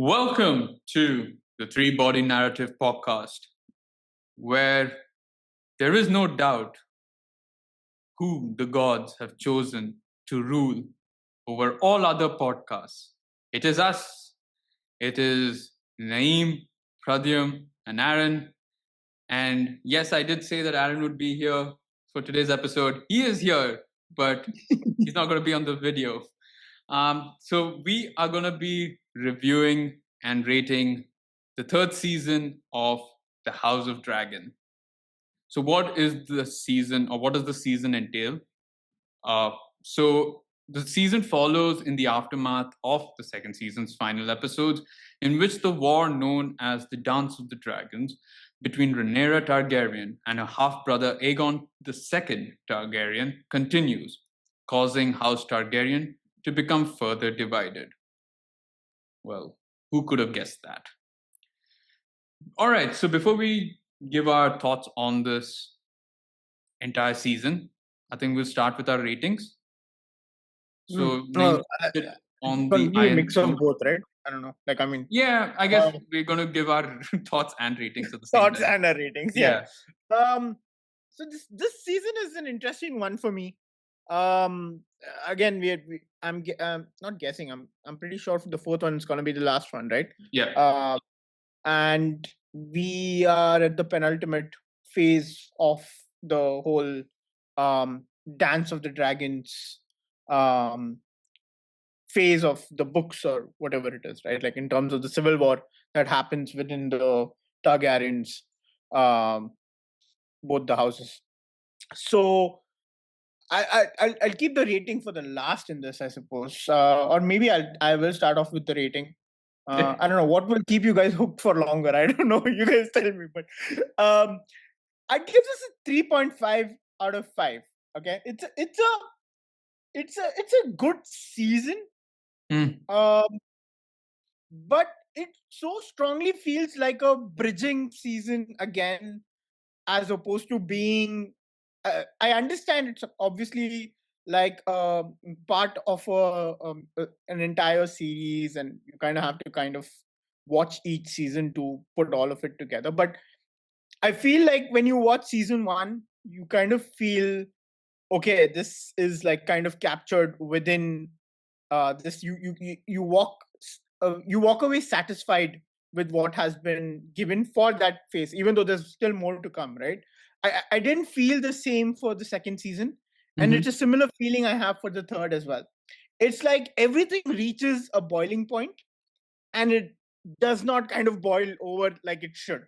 Welcome to the Three Body Narrative podcast, where there is no doubt whom the gods have chosen to rule over all other podcasts. It is us. It is Naeem, Pradyum, and Aaron. And yes, I did say that Aaron would be here for today's episode. He is here, but he's not going to be on the video. So we are going to be reviewing and rating the third season of the House of Dragon. So what is the season, or what does the season entail? So the season follows in the aftermath of the second season's final episodes, in which the war known as the Dance of the Dragons between Rhaenyra Targaryen and her half-brother Aegon II Targaryen continues, causing House Targaryen to become further divided. Well, who could have guessed that? All right, so before we give our thoughts on this entire season, I think we'll start with our ratings. So, on the It's be a mix of both, right? I don't know. Yeah, I guess we're going to give our thoughts and ratings at the same thoughts time. and our ratings. Yeah. So this season is an interesting one for me. Again, I'm not guessing. I'm pretty sure the fourth one is going to be the last one, right? Yeah. And we are at the penultimate phase of the whole Dance of the Dragons phase of the books or whatever it is, right? Like in terms of the civil war that happens within the Targaryens, both the houses. So I'll keep the rating for the last in this, I suppose, or maybe I will start off with the rating. I don't know what will keep you guys hooked for longer. I don't know. You guys tell me, but I give this a 3.5 out of 5. Okay, it's a good season. But it so strongly feels like a bridging season again, as opposed to being. I understand it's obviously like part of an entire series, and you kind of have to kind of watch each season to put all of it together. But I feel like when you watch season 1, you kind of feel, okay, this is like kind of captured within this. You walk away satisfied with what has been given for that phase, even though there's still more to come, right? I didn't feel the same for the second season, and it's a similar feeling I have for the third as well. It's like everything reaches a boiling point, and it does not kind of boil over like it should.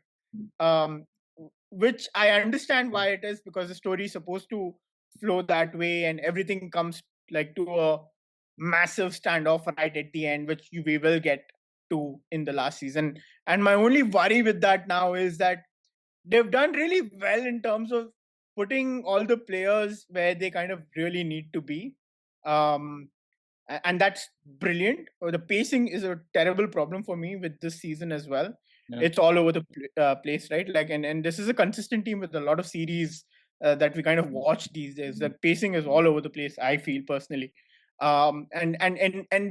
Which I understand why it is, because the story is supposed to flow that way, and everything comes like to a massive standoff right at the end, which we will get to in the last season. And my only worry with that now is that they've done really well in terms of putting all the players where they kind of really need to be. And that's brilliant. The pacing is a terrible problem for me with this season as well. Yeah. It's all over the place, right? Like, and this is a consistent team with a lot of series that we kind of watch these days. The pacing is all over the place, I feel personally. And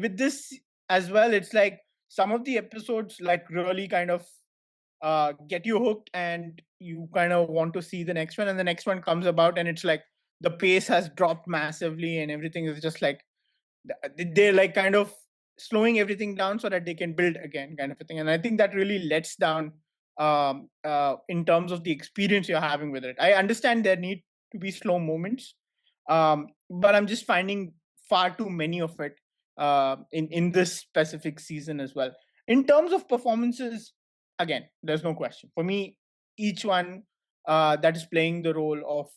with this as well, it's like some of the episodes like really kind of get you hooked, and you kind of want to see the next one, and the next one comes about, and it's like the pace has dropped massively, and everything is just like they're like kind of slowing everything down so that they can build again, kind of a thing. And I think that really lets down in terms of the experience you're having with it. I understand there need to be slow moments, but I'm just finding far too many of it in this specific season as well. In terms of performances, again, there's no question for me. Each one that is playing the role of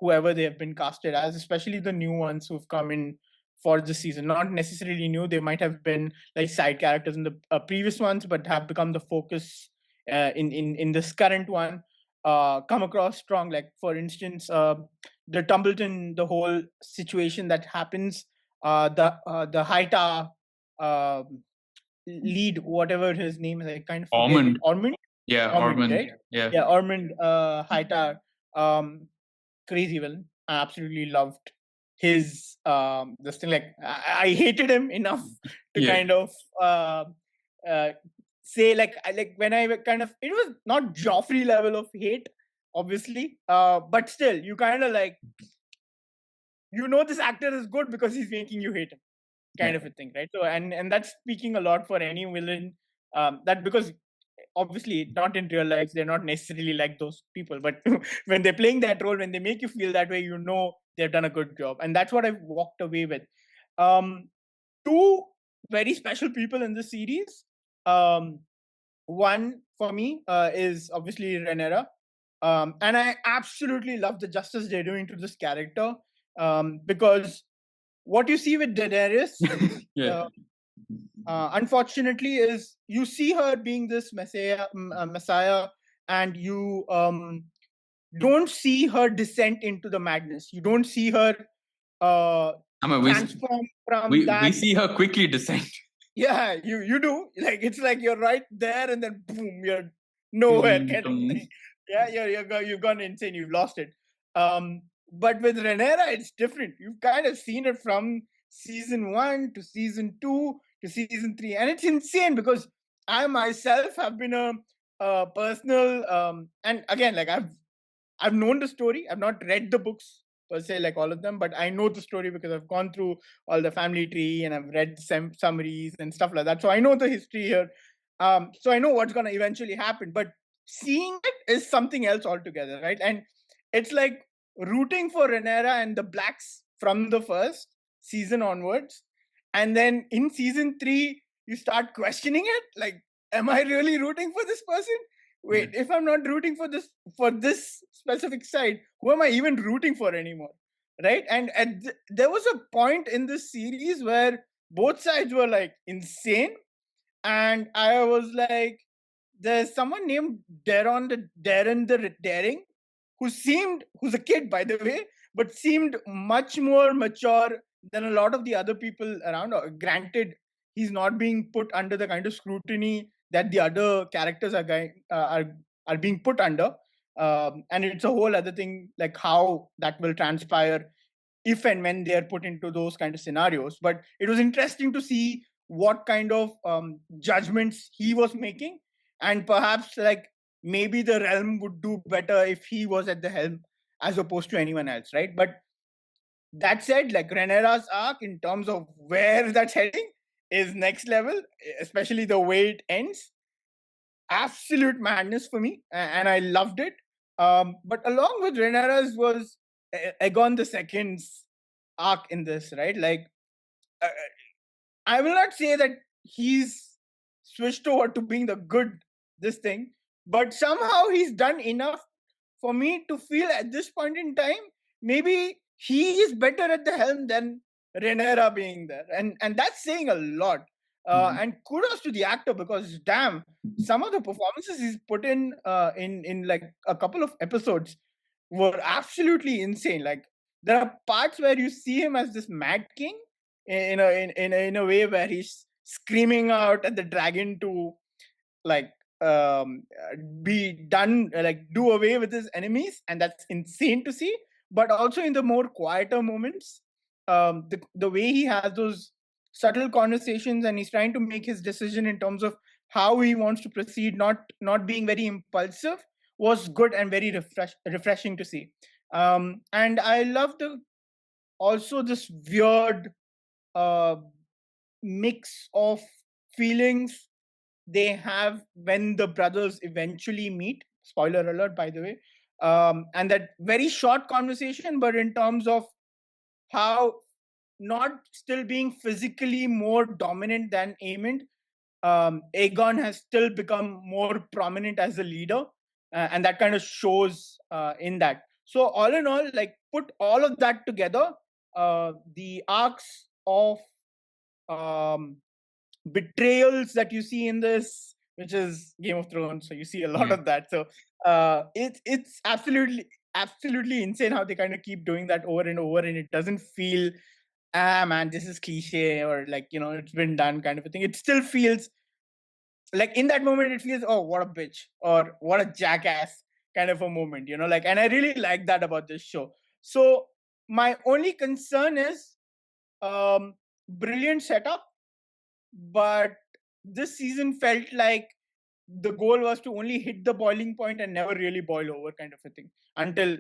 whoever they have been casted as, especially the new ones who've come in for this season. Not necessarily new; they might have been like side characters in the previous ones, but have become the focus in this current one. Come across strong. Like for instance, the Tumbleton, the whole situation that happens. The Haita lead, whatever his name is, I kind of forget. Ormond. Yeah, Ormond. Right? Yeah, Ormond Haita. Crazy villain. I absolutely loved his this thing. Like I hated him enough to kind of say like when I kind of, it was not Joffrey level of hate, obviously, but still you kind of like, this actor is good because he's making you hate him, kind of a thing, right? So and that's speaking a lot for any villain, that because obviously not in real life they're not necessarily like those people, but when they're playing that role, when they make you feel that way, they've done a good job, and that's what I've walked away with. um Two very special people in the series. One for me is obviously Rhaenyra, and I absolutely love the justice they're doing to this character, because what you see with Daenerys, Yeah. uh, unfortunately, is you see her being this messiah, and you don't see her descent into the madness. You don't see her uh, I mean, transform from we that. see her quickly descend. Yeah, you do. Like it's like you're right there, and then boom, you're nowhere, kind of thing. Yeah, you've gone insane. You've lost it. But with Renera, it's different. You've kind of seen it from season 1 to season 2 to season 3, and it's insane because I myself have been a personal, and again, like I've known the story. I've not read the books per se, like all of them, but I know the story because I've gone through all the family tree and I've read some summaries and stuff like that. So I know the history here. So I know what's going to eventually happen. But seeing it is something else altogether, right? And it's like rooting for Renera and the Blacks from the first season onwards. And then in season 3, you start questioning it. Like, am I really rooting for this person? Wait, if I'm not rooting for this specific side, who am I even rooting for anymore? Right? And there was a point in this series where both sides were like insane, and I was like, there's someone named Darren the Daring, who's a kid, by the way, but seemed much more mature than a lot of the other people around. Granted, he's not being put under the kind of scrutiny that the other characters are being put under, and it's a whole other thing, like how that will transpire if and when they are put into those kind of scenarios. But it was interesting to see what kind of judgments he was making, and perhaps like maybe the realm would do better if he was at the helm as opposed to anyone else, right? But that said, like Renera's arc in terms of where that's heading is next level, especially the way it ends. Absolute madness for me, and I loved it. But along with Renera's was Aegon the Second's arc in this, right? Like, uh, I will not say that he's switched over to being the good this thing, but somehow he's done enough for me to feel at this point in time maybe he is better at the helm than Renera being there, and that's saying a lot. And kudos to the actor because damn, some of the performances he's put in like a couple of episodes were absolutely insane. Like there are parts where you see him as this mad king in a way where he's screaming out at the dragon to like be done, like do away with his enemies, and that's insane to see. But also in the more quieter moments, the way he has those subtle conversations and he's trying to make his decision in terms of how he wants to proceed, not being very impulsive, was good and very refreshing to see. And I love the also this weird uh, mix of feelings they have when the brothers eventually meet. Spoiler alert, by the way. And that very short conversation, but in terms of how not still being physically more dominant than Aemond, Aegon has still become more prominent as a leader, and that kind of shows in that. So all in all, like put all of that together, the arcs of um, betrayals that you see in this, which is Game of Thrones. So you see a lot of that. So it's absolutely insane how they kind of keep doing that over and over, and it doesn't feel man, this is cliche or like it's been done kind of a thing. It still feels like in that moment it feels, oh, what a bitch or what a jackass kind of a moment, like, and I really like that about this show. So my only concern is brilliant setup, but this season felt like the goal was to only hit the boiling point and never really boil over, kind of a thing, until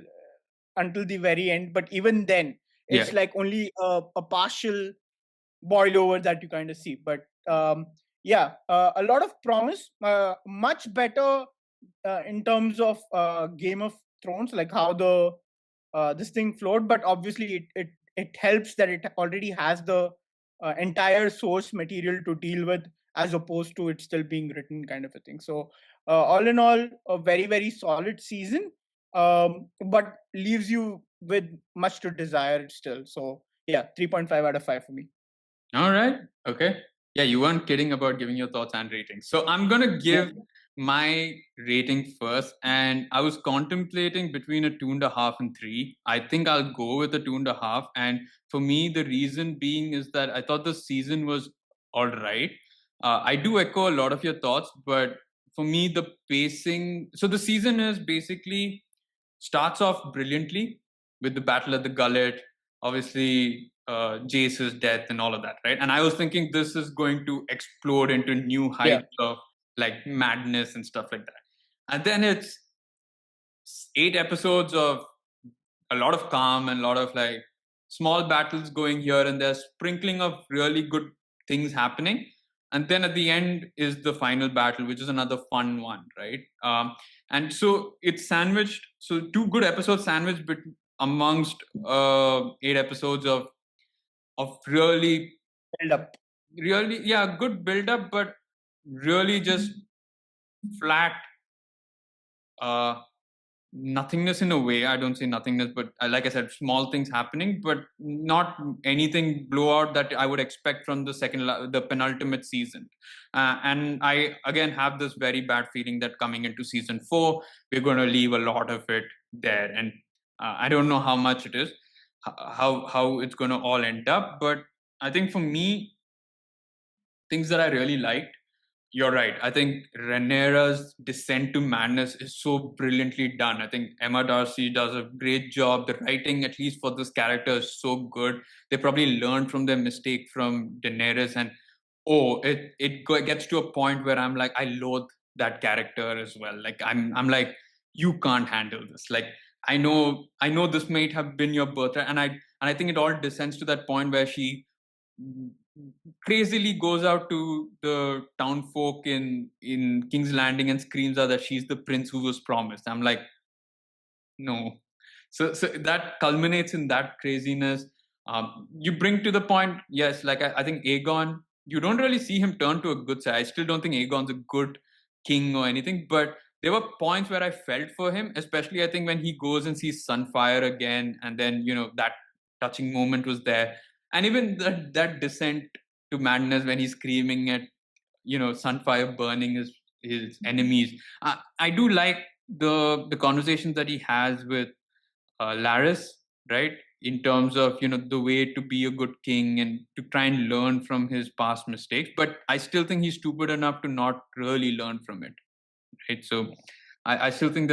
the very end. But even then, it's Yeah. like only a partial boil over that you kind of see. But yeah, a lot of promise, much better in terms of Game of Thrones, like how the this thing flowed. But obviously, it helps that it already has the entire source material to deal with, as opposed to it still being written, kind of a thing. So all in all, a very very solid season, but leaves you with much to desire still. So yeah, 3.5 out of 5 for me. All right. Okay. Yeah, you weren't kidding about giving your thoughts and ratings. So I'm going to Yeah. give my rating first. And I was contemplating between a 2.5 and 3. I think I'll go with a 2.5. And for me, the reason being is that I thought the season was all right. I do echo a lot of your thoughts, but for me, the pacing. So the season is basically starts off brilliantly with the battle at the gullet, obviously Jace's death and all of that, right? And I was thinking this is going to explode into new Yeah. heights of like madness and stuff like that. And then it's 8 episodes of a lot of calm and a lot of like small battles going here and there, sprinkling of really good things happening. And then at the end is the final battle, which is another fun one, right? And so it's sandwiched. So two good episodes sandwiched amongst 8 episodes of really, Build up. really, yeah, good build up, but really just flat. Uh, Nothingness in a way. I don't say nothingness, but like I said, small things happening, but not anything blowout that I would expect from the the penultimate season. And I again have this very bad feeling that coming into season 4, we're going to leave a lot of it there, and I don't know how much it is, how it's going to all end up. But I think for me, things that I really liked, you're right. I think Rhaenyra's descent to madness is so brilliantly done. I think Emma Darcy does a great job. The writing, at least for this character, is so good. They probably learned from their mistake from Daenerys, and gets to a point where I'm like, I loathe that character as well. Like I'm like, you can't handle this. Like I know this might have been your birthright, and I think it all descends to that point where she crazily goes out to the town folk in King's Landing and screams out that she's the prince who was promised. I'm like, no. So that culminates in that craziness. You bring to the point, yes, like I think Aegon, you don't really see him turn to a good side. I still don't think Aegon's a good king or anything, but there were points where I felt for him, especially I think when he goes and sees Sunfire again, and then that touching moment was there, and even that descent to madness when he's screaming at Sunfire burning his enemies. I do like the conversations that he has with Laris, right? In terms of the way to be a good king and to try and learn from his past mistakes. But I still think he's stupid enough to not really learn from it, right? So I still think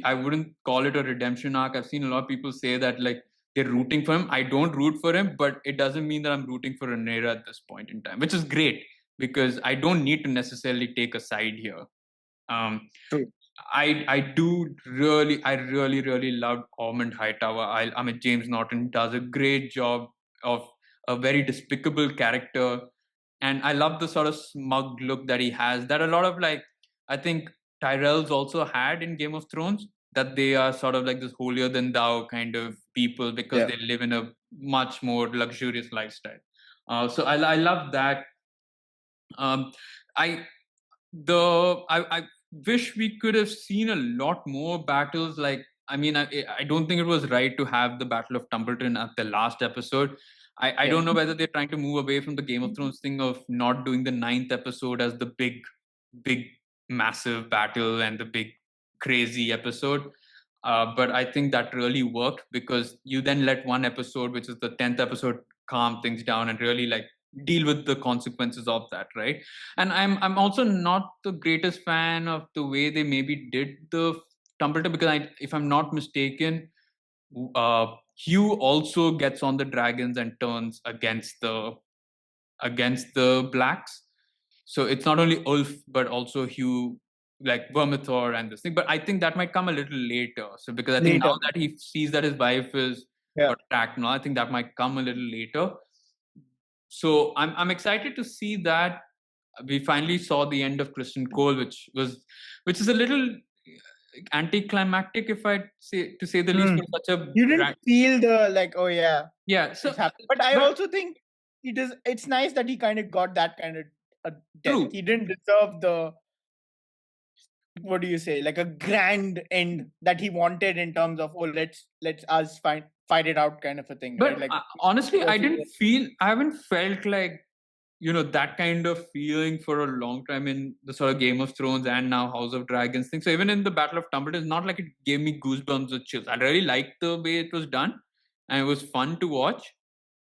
I wouldn't call it a redemption arc. I've seen a lot of people say that like they're rooting for him. I don't root for him, but it doesn't mean that I'm rooting for Rhaenyra at this point in time, which is great because I don't need to necessarily take a side here. Um, True. I really loved Ormond Hightower. I mean James Norton does a great job of a very despicable character, and I love the sort of smug look that he has. That a lot of like I think Tyrells also had in Game of Thrones. That they are sort of like this holier than thou kind of people because Yeah. they live in a much more luxurious lifestyle. So I love that. Um, I I wish we could have seen a lot more battles. Like, I mean, I don't think it was right to have the Battle of Tumbleton at the last episode. I Yeah. don't know whether they're trying to move away from the Game of Thrones thing of not doing the ninth episode as the big, massive battle and the big, crazy episode. But I think that really worked because you then let one episode, which is the 10th episode, calm things down and really like deal with the consequences of that, right? And I'm also not the greatest fan of the way they maybe did the Tumbleton because if I'm not mistaken, uh, Hugh also gets on the dragons and turns against the blacks. So it's not only Ulf but also Hugh, like Vermithor and this thing. But I think that might come a little later. So because I think now later. that he sees that his wife is Yeah. got attacked, now I think that might come a little later. So I'm excited to see that we finally saw the end of Kristen Cole, which is a little anticlimactic, if I say to say the least, Hmm. for such a You didn't feel the like, oh yeah, yeah. So, it's happened. But I but also think it's nice that he kind of got that kind of a death. true. He didn't deserve the, what do you say, like a grand end that he wanted in terms of, oh, let's us fight it out kind of a thing, right? But Like honestly, was I haven't felt like, that kind of feeling for a long time in the sort of Game of Thrones and now House of Dragons thing. So even in the Battle of Tumbledore, it's not like it gave me goosebumps or chills. I really liked the way it was done, and it was fun to watch.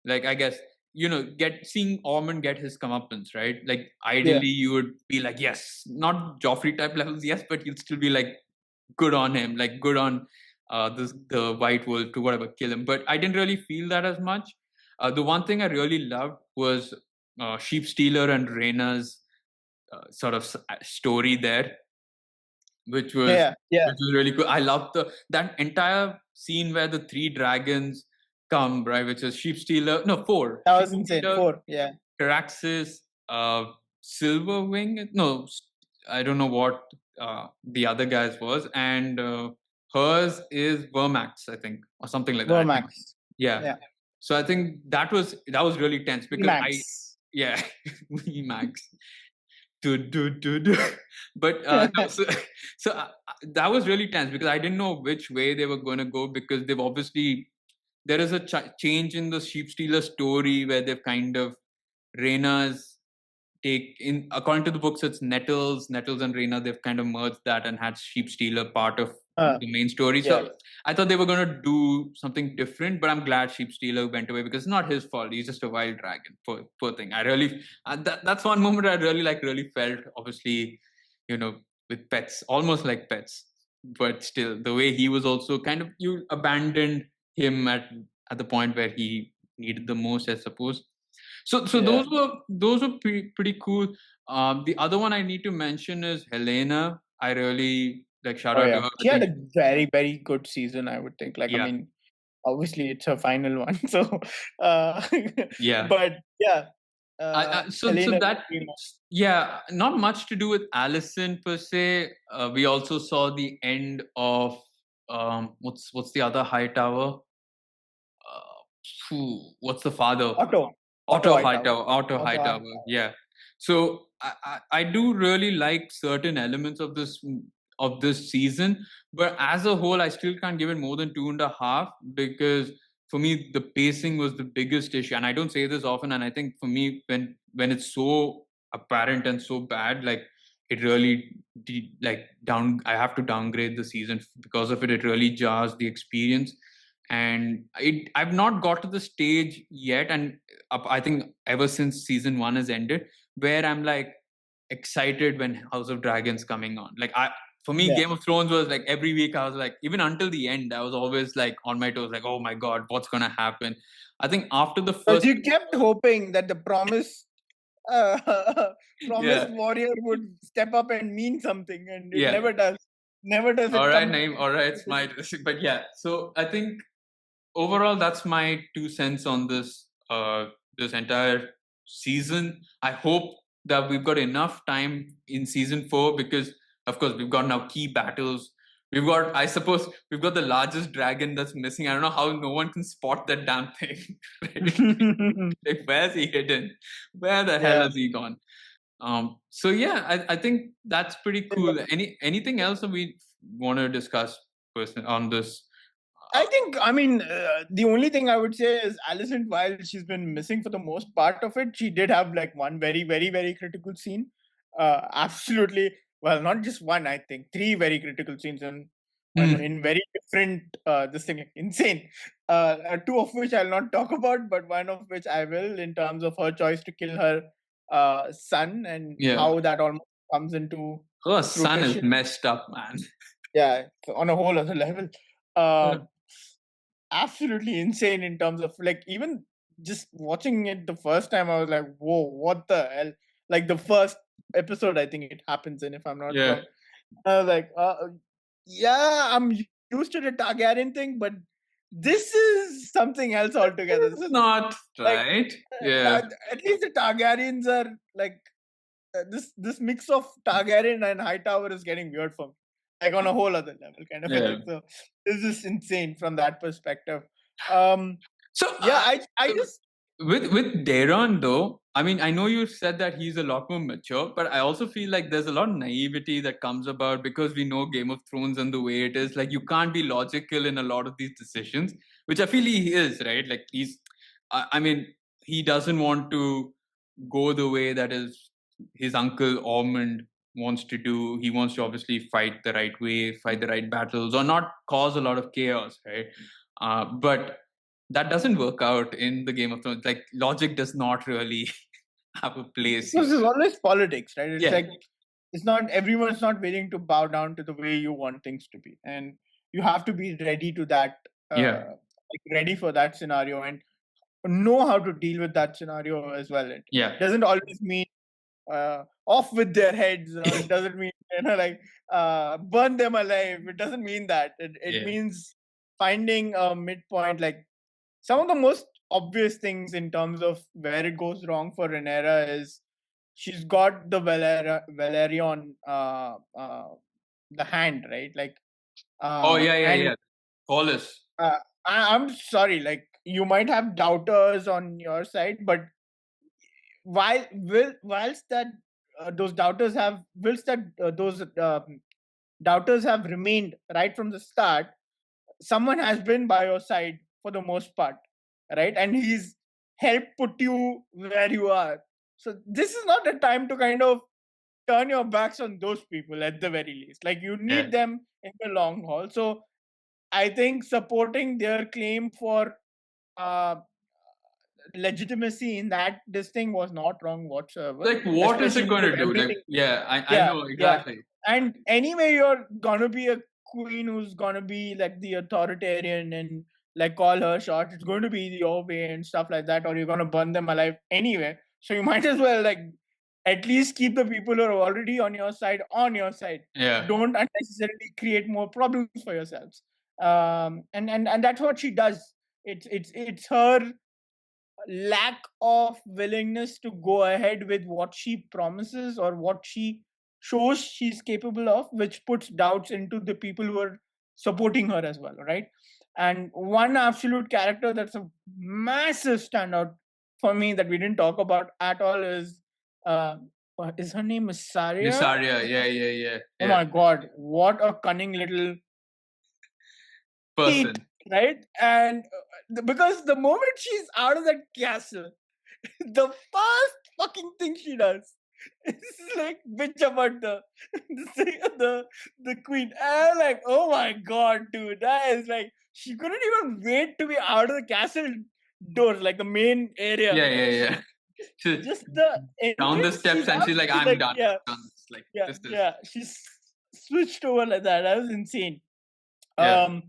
Like, I guess, get seeing Ormond get his comeuppance, right? Like yeah. ideally you would be like, yes, not Joffrey type levels, yes, but you'll still be like, good on him, like good on the White Wolf to whatever kill him. But I didn't really feel that as much. The one thing I really loved was Sheep Stealer and Rhaena's sort of story there, which was Yeah, yeah. which was really cool. I loved that entire scene where the three dragons come, right, which is Sheep Stealer, no, four, That Sheep was insane. Stealer, 4, yeah. Caraxes, Silverwing. No, I don't know what the other guy's was, and hers is Vermax, I think, or something like that. I think. Vermax. Yeah. Yeah. So I think that was really tense because Max. yeah, Max. Do. But no, so that was really tense because I didn't know which way they were going to go because they've obviously there is a change in the Sheep Stealer story where they've kind of Rhaena's take in according to the books it's Nettles and Rhaena, they've kind of merged that and had Sheep Stealer part of uh, the main story. yeah. So I thought they were going to do something different, but I'm glad Sheep Stealer went away because it's not his fault. He's just a wild dragon. Poor thing. I really that's one moment I really felt. Obviously, with pets, almost like pets, but still the way he was also kind of you abandoned him at the point where he needed the most, I suppose. So Yeah. those were pretty cool. The other one I need to mention is Helena. I really like shout Oh out to yeah. her. I She had think a very, very good season, I would think. Like, I yeah, mean, obviously it's her final one. So uh yeah. but yeah, So Helena that pretty much. yeah, not much to do with Allison per se. We also saw the end of what's the other high tower? What's the father? Otto. Otto Hightower. Hightower. Otto Otto Hightower. Hightower. Yeah. So I do really like certain elements of this season, but as a whole, I still can't give it more than 2.5 because for me the pacing was the biggest issue, and I don't say this often. And I think for me, when it's so apparent and so bad, like it really like down. I have to downgrade the season because of it. It really jars the experience and I've not got to the stage yet, and I think ever since season 1 has ended, where I'm like excited when House of Dragons coming on. Like for me, Yeah. Game of Thrones was like every week I was like, even until the end, I was always like on my toes, like, oh my god, what's gonna happen? I think after the Because first, you kept hoping that the yeah, promised warrior would step up and mean something, and it yeah. never does. Never does All it right, come. name. All right, it's my. But yeah, so I think overall that's my 2 cents on this entire season. I hope that we've got enough time in season 4 because of course we've got now key battles. We've got, I suppose, we've got the largest dragon that's missing. I don't know how no one can spot that damn thing. Like, where's he hidden? Where the hell Yeah. has he gone? So yeah, I think that's pretty cool. Anything else that we want to discuss on this? I think, I mean, the only thing I would say is Alicent, while she's been missing for the most part of it, she did have like one very, very, very critical scene. Absolutely. Well, not just one, I think, three very critical scenes Hmm, in very different, this thing, like, insane. Two of which I'll not talk about, but one of which I will, in terms of her choice to kill her son and yeah. how that almost comes into Her son is fruition. messed up, man. Yeah, on a whole other level. Yeah. Uh, Absolutely insane in terms of, like, even just watching it the first time I was like, whoa, what the hell? Like the first episode I think it happens in, if I'm not Yeah. wrong. I was like, yeah, I'm used to the Targaryen thing, but this is something else altogether. It's not Like, right. Yeah. at least the Targaryens are like this mix of Targaryen and Hightower is getting weird for me, like on a whole other level, kind of a Yeah. thing. So this is insane from that perspective. Um, So yeah, I just with Daron though, I mean, I know you said that he's a lot more mature, but I also feel like there's a lot of naivety that comes about because we know Game of Thrones and the way it is. Like you can't be logical in a lot of these decisions, which I feel he is, right? Like I mean, he doesn't want to go the way that his uncle Ormond wants to do. He wants to obviously fight the right way, fight the right battles, or not cause a lot of chaos, right? But that doesn't work out in the Game of Thrones. Like logic does not really have a place here. because there's always politics, right? It's Yeah, like it's not everyone's not willing to bow down to the way you want things to be, and you have to be ready to that, yeah, ready for that scenario, and know how to deal with that scenario as well. It yeah, doesn't always mean off with their heads, or it doesn't mean like burn them alive. It doesn't mean that. It yeah. means finding a midpoint. Like some of the most obvious things in terms of where it goes wrong for Rhaenyra is she's got the Valerion the hand, right? Like Oh yeah, yeah, and yeah. Collis. I'm sorry, like you might have doubters on your side, but whilst that those doubters have whilst that those doubters have remained right from the start, someone has been by your side for the most part, right? And he's helped put you where you are. So this is not a time to kind of turn your backs on those people at the very least. Like you Yeah. need them in the long haul. So I think supporting their claim for uh, legitimacy in that this thing was not wrong whatsoever, Like, what is it especially going with to do? Like, everything. yeah, I Yeah, know yeah. exactly. And anyway, you're gonna be a queen who's gonna be like the authoritarian and like call her shots. It's going to be your way and stuff like that, or you're gonna burn them alive anyway. So you might as well like at least keep the people who are already on your side on your side. Yeah. Don't unnecessarily create more problems for yourselves. And that's what she does. It's her lack of willingness to go ahead with what she promises or what she shows she's capable of, which puts doubts into the people who are supporting her as well, right? And one absolute character that's a massive standout for me that we didn't talk about at all is what is her name? Saria? Nisaria. Yeah, yeah, yeah, Oh yeah. my god, what a cunning little Person. teeth, right? And because the moment she's out of that castle, the first fucking thing she does is like bitch about the queen. And I'm like, oh my god, dude, that is like she couldn't even wait to be out of the castle doors, like the main area. Yeah, yeah, yeah. She, Just the down the entrance steps she's and up, she's like, she's I'm like, done. yeah, I'm done. Like, yeah, this is. yeah. She's switched over like that. That was insane. Yeah. Um,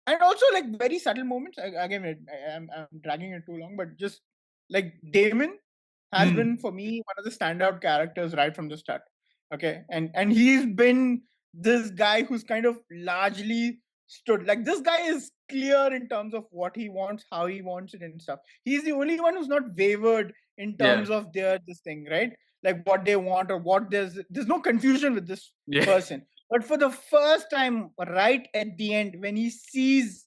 and also like very subtle moments. Again, I'm dragging it too long, but just like Damon has Hmm. been for me one of the standout characters right from the start. Okay, and he's been this guy who's kind of largely stood like this guy is clear in terms of what he wants, how he wants it, and stuff. He's the only one who's not wavered in Yeah. terms of their this thing, right? Like what they want or what there's no confusion with this Yeah. person. But for the first time, right at the end, when he sees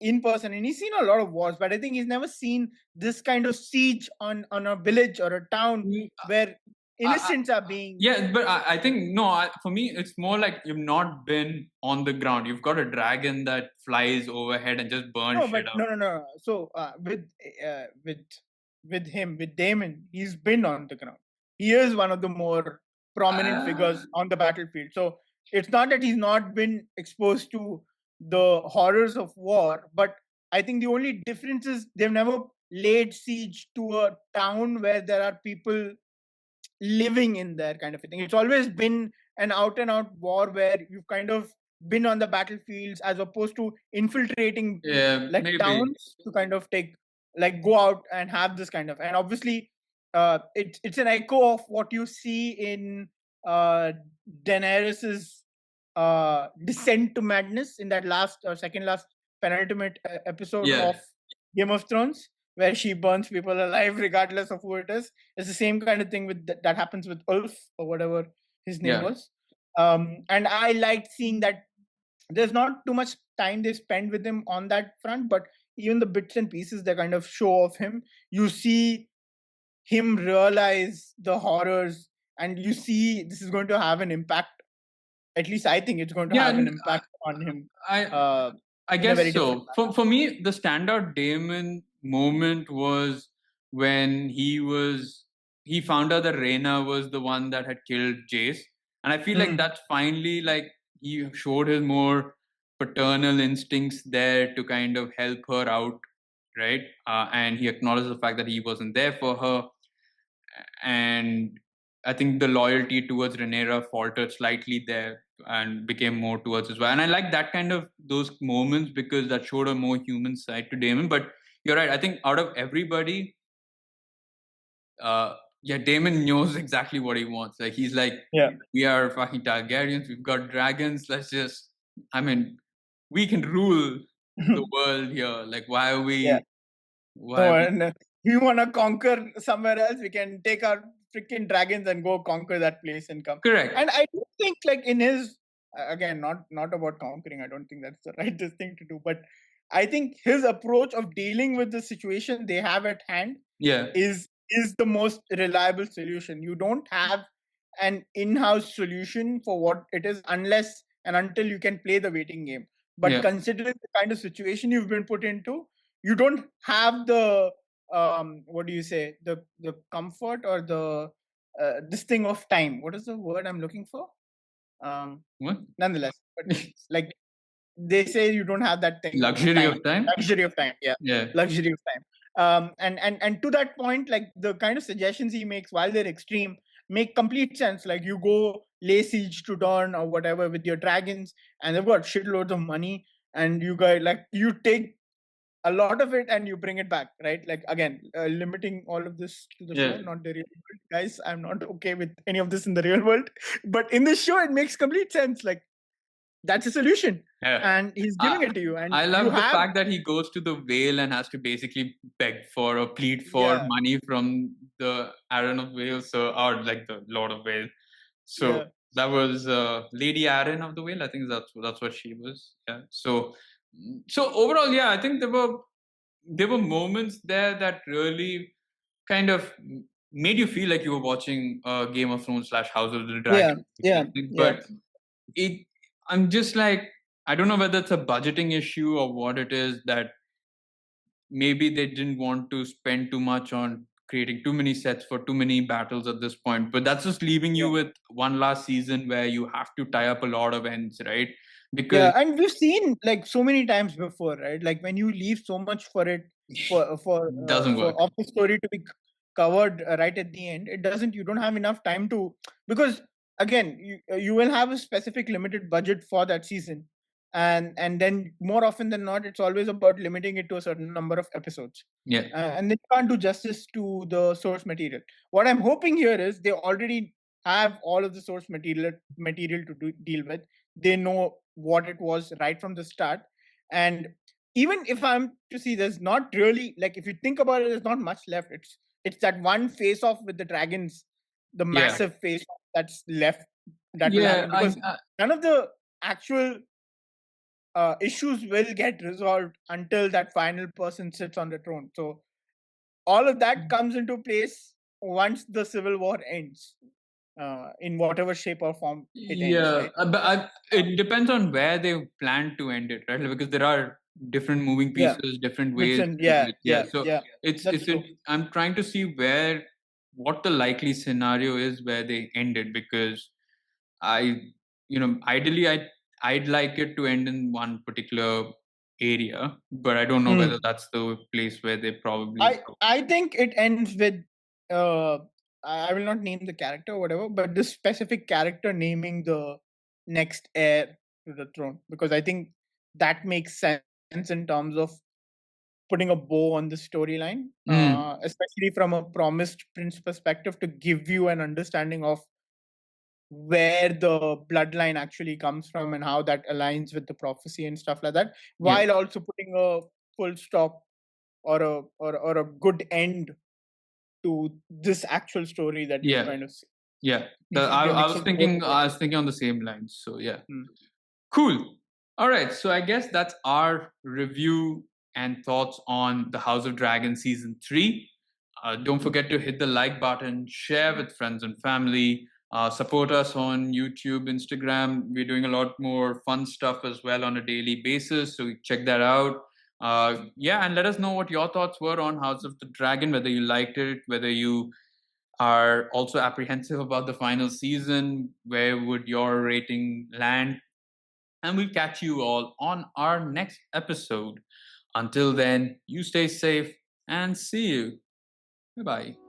in person, and he's seen a lot of wars, but I think he's never seen this kind of siege on a village or a town Mm, where I, innocents are being. yeah, but I think no. For me, it's more like you've not been on the ground. You've got a dragon that flies overhead and just burns No, shit but up. no. So with him, with Damon, he's been on the ground. He is one of the more prominent Uh, figures on the battlefield. So it's not that he's not been exposed to the horrors of war, but I think the only difference is they've never laid siege to a town where there are people living in there, kind of a thing. It's always been an out and out war where you've kind of been on the battlefields as opposed to infiltrating yeah, like maybe. towns to kind of take like go out and have this kind of. And obviously it's an echo of what you see in uh, Daenerys's descent to madness in that last or second last penultimate episode Yeah, of Game of Thrones, where she burns people alive regardless of who it is. It's the same kind of thing with that happens with Ulf or whatever his name yeah, was. And I liked seeing that there's not too much time they spend with him on that front, but even the bits and pieces they kind of show of him, you see him realize the horrors, and you see this is going to have an impact. At least I think it's going to yeah. have an And impact on him I uh, I in a very guess different so. For me, the standout Damon moment was when he found out that Reyna was the one that had killed Jace, and I feel manner. like that's finally like he showed his more paternal instincts there to kind of help her out, right? And he acknowledged the fact that he wasn't there for her, and I think the loyalty towards Rhaenyra faltered slightly there and became more towards as well. And I like that kind of those moments because that showed a more human side to Damon. But you're right. I think out of everybody, yeah, Damon knows exactly what he wants. Like he's like, Yeah. we are fucking Targaryens. We've got dragons. Let's just, I mean, we can rule the world here. Like, why are Yeah. we? Why No, are we? and we want to conquer somewhere else. We can take our freaking dragons and go conquer that place and come. Correct. And I do think, like in his again, not about conquering. I don't think that's the right thing to do. But I think his approach of dealing with the situation they have at hand Yeah. is the most reliable solution. You don't have an in-house solution for what it is unless and until you can play the waiting game. But Yeah. considering the kind of situation you've been put into, you don't have the what do you say, the comfort or the this thing of time. What is the word I'm looking for? What? Nonetheless, but like they say, you don't have that thing of Luxury time. of time. Luxury of time. Yeah, Yeah. luxury of time. And to that point, like the kind of suggestions he makes, while they're extreme, make complete sense. Like you go lay siege to Dawn or whatever with your dragons, and they've got shitloads of money, and you guys like you take a lot of it and you bring it back, right? Like again, limiting all of this to the show, Yeah. not the real world, guys. I'm not okay with any of this in the real world, but in this show, it makes complete sense. Like that's a solution, Yeah. and he's giving it to you, and I you love the have fact that he goes to the whale and has to basically beg for or plead for yeah, money from the Aaron of Wales, so or like the Lord of Wales. yeah, So that was Lady Aaron of the Whale. I think that's what she was. Yeah. So overall, yeah, I think there were moments there that really kind of made you feel like you were watching Game of Thrones slash House of the yeah, Dragon. yeah, yeah, But it, I'm just like, I don't know whether it's a budgeting issue or what it is that maybe they didn't want to spend too much on creating too many sets for too many battles at this point. But that's just leaving you yeah. with one last season where you have to tie up a lot of ends, right? Because Yeah, and we've seen like so many times before, right? Like when you leave so much for it it doesn't for work. of the story to be covered right at the end, it doesn't. You don't have enough time to, because again, you will have a specific limited budget for that season, and then more often than not, it's always about limiting it to a certain number of episodes, Yeah. and they can't do justice to the source material. What I'm hoping here is they already have all of the source material to deal with. They know what it was right from the start, and even if I'm to see, there's not really, like if you think about it, there's not much left. It's that one face off with the dragons, the Yeah. massive face off that's left, that will Yeah. happen, because none of the actual issues will get resolved until that final person sits on the throne. So all of that comes into place once the civil war ends, in whatever shape or form it ends, Yeah, right? but it depends on where they plan to end it, right? Like, because there are different moving Yeah, pieces, different ways different. to do Yeah, it. Yeah, yeah, so yeah. That's it's true. I'm trying to see what the likely scenario is where they end it, because I, ideally I'd like it to end in one particular area, but I don't know Hmm. whether that's the place where they probably I think it ends with uh I will not name the character or whatever, but this specific character naming the next heir to the throne, because I think that makes sense in terms of putting a bow on the storyline, especially from a promised prince perspective, to give you an understanding of where the bloodline actually comes from and how that aligns with the prophecy and stuff like that, Yeah. while also putting a full stop or a good end to this actual story that we've Yeah. kind of seen. Yeah. You're I was mixing both thinking, together. I was thinking on the same lines. So yeah. Hmm. Cool. All right. So I guess that's our review and thoughts on the House of Dragon season 3. Don't forget to hit the like button, share with friends and family, support us on YouTube, Instagram. We're doing a lot more fun stuff as well on a daily basis. So check that out. Yeah, and let us know what your thoughts were on House of the Dragon, whether you liked it, whether you are also apprehensive about the final season, where would your rating land? And we'll catch you all on our next episode. Until then, you stay safe and see you. Bye bye.